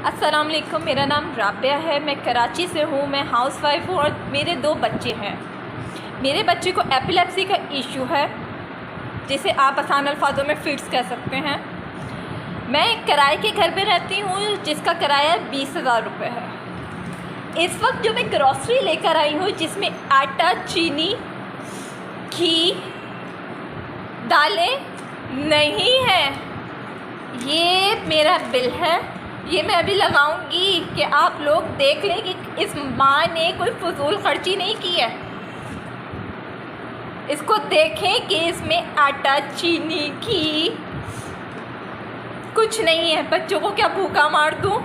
अस्सलाम वालेकुम, मेरा नाम राबिया है। मैं कराची से हूँ। मैं हाउसवाइफ हूँ और मेरे 2 बच्चे हैं। मेरे बच्चे को एपिलेप्सी का इशू है, जिसे आप आसान अल्फाजों में फिट्स कह सकते हैं। मैं एक किराए के घर पे रहती हूँ जिसका किराया 20,000 रुपये है। इस वक्त जो मैं ग्रॉसरी लेकर आई हूँ, जिसमें आटा, चीनी, घी, दालें नहीं है, ये मेरा बिल है। ये मैं अभी लगाऊंगी कि आप लोग देख लें कि इस माँ ने कोई फजूल खर्ची नहीं की है। इसको देखें कि इसमें आटा, चीनी, घी कुछ नहीं है। बच्चों को क्या भूखा मार दूँ।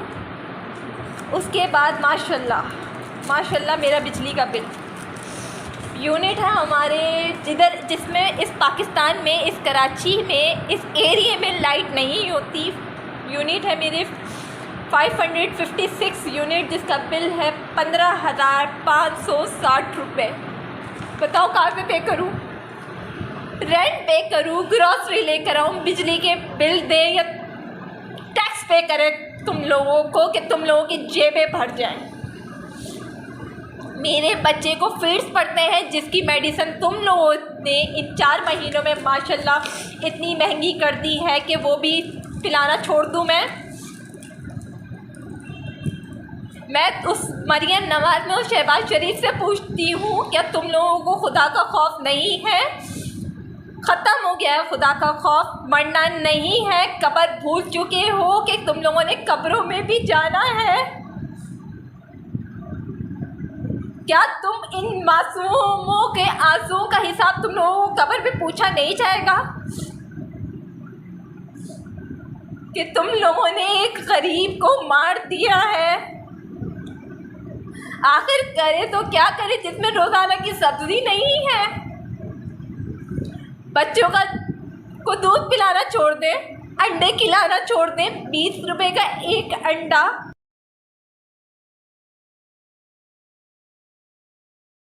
उसके बाद माशाल्लाह मेरा बिजली का बिल यूनिट है हमारे जिसमें इस पाकिस्तान में, इस कराची में, इस एरिया में लाइट नहीं होती। यूनिट है मेरे 556 यूनिट, जिसका बिल है 15,560 रुपये। बताओ कहाँ पे पे करूँ? रेंट पे करूँ, ग्रॉसरी लेकर आऊँ, बिजली के बिल दें या टैक्स पे करें तुम लोगों को कि तुम लोगों की जेबें भर जाएं। मेरे बच्चे को फिट्स पड़ते हैं, जिसकी मेडिसिन तुम लोगों ने इन 4 महीनों में माशाल्लाह इतनी महंगी कर दी है कि वो भी पिलाना छोड़ दूँ। मैं उस मरियम नवाज़ में, उस शहबाज शरीफ से पूछती हूँ, क्या तुम लोगों को खुदा का खौफ नहीं है? ख़त्म हो गया है खुदा का खौफ, मरना नहीं है। कब्र भूल चुके हो कि तुम लोगों ने कब्रों में भी जाना है। क्या तुम इन मासूमों के आंसुओं का हिसाब तुम लोगों को कब्र में पूछा नहीं जाएगा कि तुम लोगों ने एक गरीब को मार दिया है? आखिर करे तो क्या करे जिसमें रोज़ाना की सब्ज़ी नहीं है। बच्चों को दूध पिलाना छोड़ दें, अंडे खिलाना छोड़ दें। 20 रुपए का एक अंडा